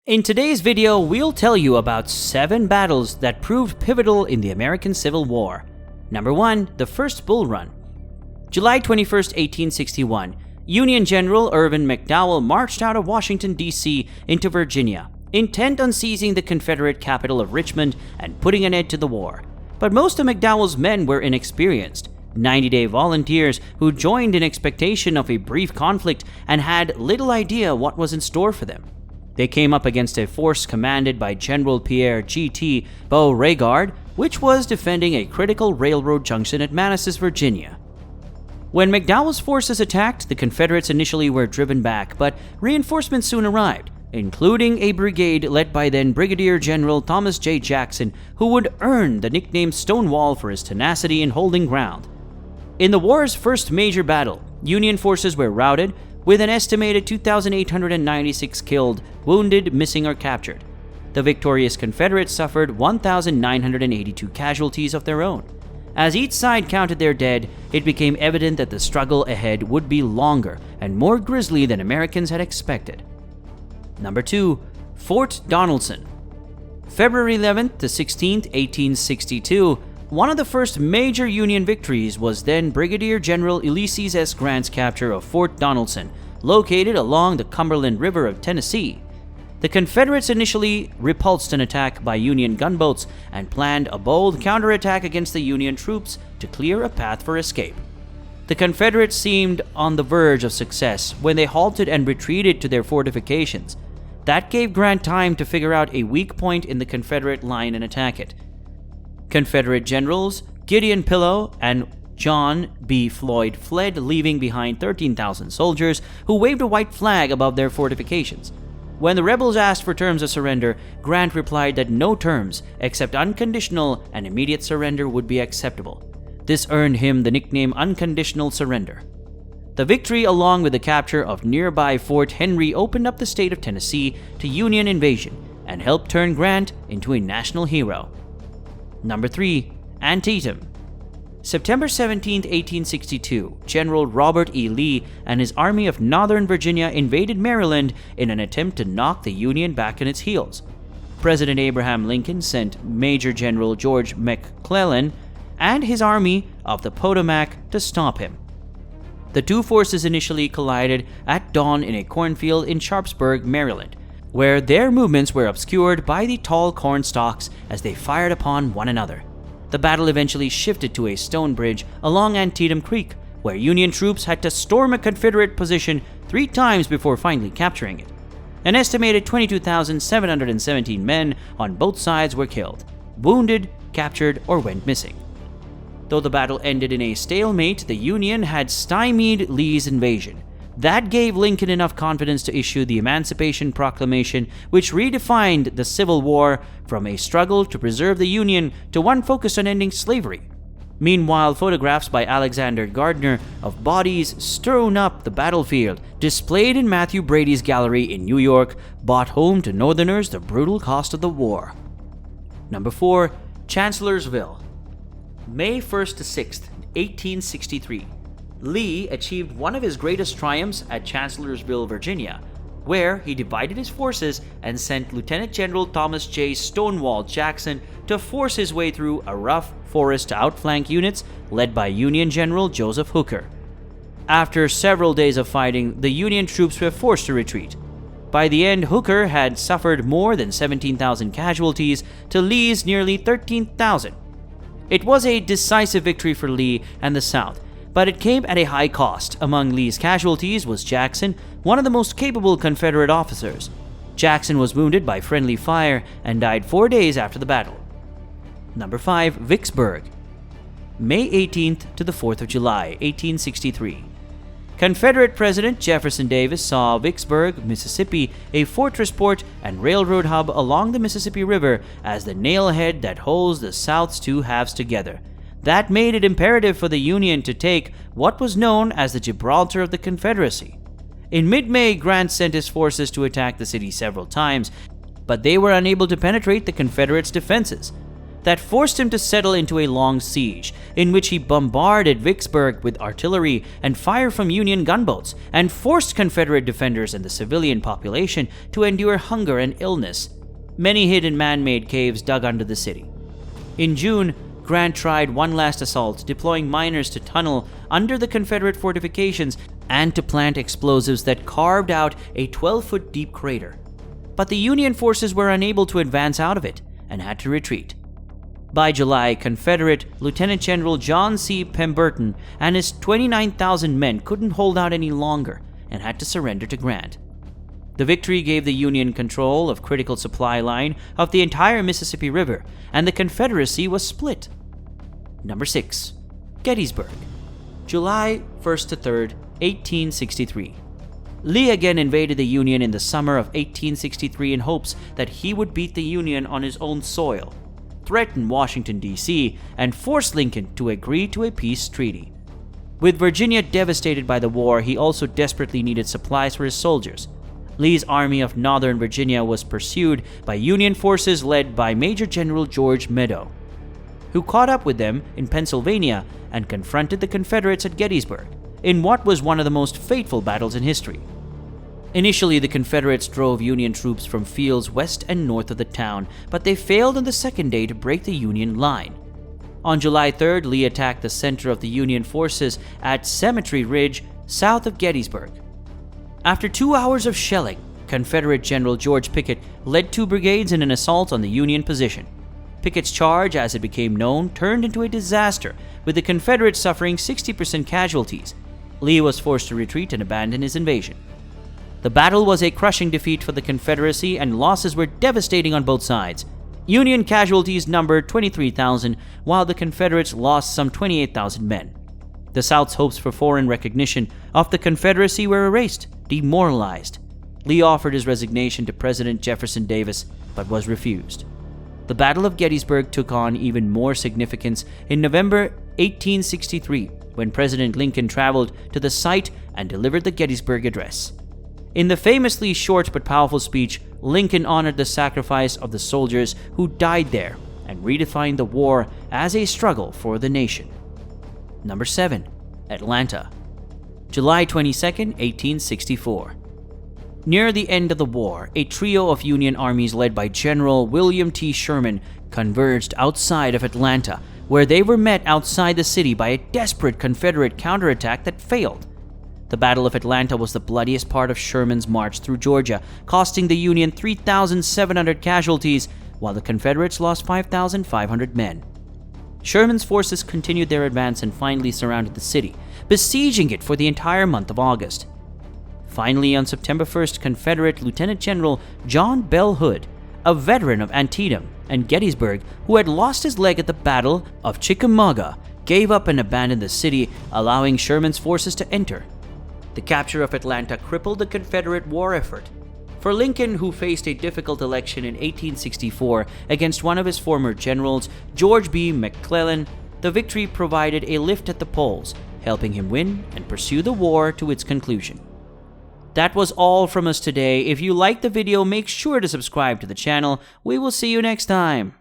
In today's video, we'll tell you about 7 battles that proved pivotal in the American Civil War. Number 1. The First Bull Run. July 21, 1861, Union General Irvin McDowell marched out of Washington, D.C. into Virginia, intent on seizing the Confederate capital of Richmond and putting an end to the war. But most of McDowell's men were inexperienced, 90-day volunteers who joined in expectation of a brief conflict and had little idea what was in store for them. They came up against a force commanded by General Pierre G.T. Beauregard, which was defending a critical railroad junction at Manassas, Virginia. When McDowell's forces attacked, the Confederates initially were driven back, but reinforcements soon arrived, including a brigade led by then Brigadier General Thomas J. Jackson, who would earn the nickname Stonewall for his tenacity in holding ground. In the war's first major battle, Union forces were routed, with an estimated 2,896 killed, wounded, missing, or captured. The victorious Confederates suffered 1,982 casualties of their own. As each side counted their dead, it became evident that the struggle ahead would be longer and more grisly than Americans had expected. Number 2. Fort Donelson. February 11th to 16th, 1862, one of the first major Union victories was then Brigadier General Ulysses S. Grant's capture of Fort Donelson, located along the Cumberland River of Tennessee. The Confederates initially repulsed an attack by Union gunboats and planned a bold counterattack against the Union troops to clear a path for escape. The Confederates seemed on the verge of success when they halted and retreated to their fortifications. That gave Grant time to figure out a weak point in the Confederate line and attack it. Confederate generals Gideon Pillow and John B. Floyd fled, leaving behind 13,000 soldiers who waved a white flag above their fortifications. When the rebels asked for terms of surrender, Grant replied that no terms except unconditional and immediate surrender would be acceptable. This earned him the nickname Unconditional Surrender. The victory, along with the capture of nearby Fort Henry, opened up the state of Tennessee to Union invasion and helped turn Grant into a national hero. Number 3. Antietam. September 17, 1862, General Robert E. Lee and his Army of Northern Virginia invaded Maryland in an attempt to knock the Union back on its heels. President Abraham Lincoln sent Major General George McClellan and his Army of the Potomac to stop him. The two forces initially collided at dawn in a cornfield in Sharpsburg, Maryland, where their movements were obscured by the tall corn stalks as they fired upon one another. The battle eventually shifted to a stone bridge along Antietam Creek, where Union troops had to storm a Confederate position 3 times before finally capturing it. An estimated 22,717 men on both sides were killed, wounded, captured, or went missing. Though the battle ended in a stalemate, the Union had stymied Lee's invasion. That gave Lincoln enough confidence to issue the Emancipation Proclamation, which redefined the Civil War from a struggle to preserve the Union to one focused on ending slavery. Meanwhile, photographs by Alexander Gardner of bodies strewn up the battlefield, displayed in Matthew Brady's gallery in New York, brought home to Northerners the brutal cost of the war. Number 4. Chancellorsville. May 1st to 6th, 1863. Lee achieved one of his greatest triumphs at Chancellorsville, Virginia, where he divided his forces and sent Lieutenant General Thomas J. Stonewall Jackson to force his way through a rough forest to outflank units led by Union General Joseph Hooker. After several days of fighting, the Union troops were forced to retreat. By the end, Hooker had suffered more than 17,000 casualties to Lee's nearly 13,000. It was a decisive victory for Lee and the South, but it came at a high cost. Among Lee's casualties was Jackson, one of the most capable Confederate officers. Jackson was wounded by friendly fire and died 4 days after the battle. Number 5. Vicksburg. May 18th to the 4th of July, 1863. Confederate President Jefferson Davis saw Vicksburg, Mississippi, a fortress port and railroad hub along the Mississippi River, as the nailhead that holds the South's two halves together. That made it imperative for the Union to take what was known as the Gibraltar of the Confederacy. In mid-May, Grant sent his forces to attack the city several times, but they were unable to penetrate the Confederates' defenses. that forced him to settle into a long siege, in which he bombarded Vicksburg with artillery and fire from Union gunboats, and forced Confederate defenders and the civilian population to endure hunger and illness. Many hid in man-made caves dug under the city. In June, Grant tried one last assault, deploying miners to tunnel under the Confederate fortifications and to plant explosives that carved out a 12-foot deep crater. But the Union forces were unable to advance out of it and had to retreat. By July, Confederate Lieutenant General John C. Pemberton and his 29,000 men couldn't hold out any longer and had to surrender to Grant. The victory gave the Union control of critical supply line of the entire Mississippi River, and the Confederacy was split. Number 6. Gettysburg, July 1st to 3rd, 1863. Lee again invaded the Union in the summer of 1863 in hopes that he would beat the Union on his own soil, threaten Washington, D.C., and force Lincoln to agree to a peace treaty. With Virginia devastated by the war, he also desperately needed supplies for his soldiers. Lee's Army of Northern Virginia was pursued by Union forces led by Major General George Meadow, who caught up with them in Pennsylvania and confronted the Confederates at Gettysburg in what was one of the most fateful battles in history. Initially, the Confederates drove Union troops from fields west and north of the town, but they failed on the second day to break the Union line. On July 3rd, Lee attacked the center of the Union forces at Cemetery Ridge, south of Gettysburg. After 2 hours of shelling, Confederate General George Pickett led 2 brigades in an assault on the Union position. Pickett's charge, as it became known, turned into a disaster, with the Confederates suffering 60% casualties. Lee was forced to retreat and abandon his invasion. The battle was a crushing defeat for the Confederacy, and losses were devastating on both sides. Union casualties numbered 23,000, while the Confederates lost some 28,000 men. The South's hopes for foreign recognition of the Confederacy were erased, demoralized. Lee offered his resignation to President Jefferson Davis, but was refused. The Battle of Gettysburg took on even more significance in November 1863, when President Lincoln traveled to the site and delivered the Gettysburg Address. In the famously short but powerful speech, Lincoln honored the sacrifice of the soldiers who died there and redefined the war as a struggle for the nation. Number 7. Atlanta, July 22, 1864. Near the end of the war, a trio of Union armies led by General William T. Sherman converged outside of Atlanta, where they were met outside the city by a desperate Confederate counterattack that failed. The Battle of Atlanta was the bloodiest part of Sherman's march through Georgia, costing the Union 3,700 casualties, while the Confederates lost 5,500 men. Sherman's forces continued their advance and finally surrounded the city, besieging it for the entire month of August. Finally, on September 1st, Confederate Lieutenant General John Bell Hood, a veteran of Antietam and Gettysburg who had lost his leg at the Battle of Chickamauga, gave up and abandoned the city, allowing Sherman's forces to enter. The capture of Atlanta crippled the Confederate war effort. For Lincoln, who faced a difficult election in 1864 against one of his former generals, George B. McClellan, the victory provided a lift at the polls, helping him win and pursue the war to its conclusion. That was all from us today. If you liked the video, make sure to subscribe to the channel. We will see you next time.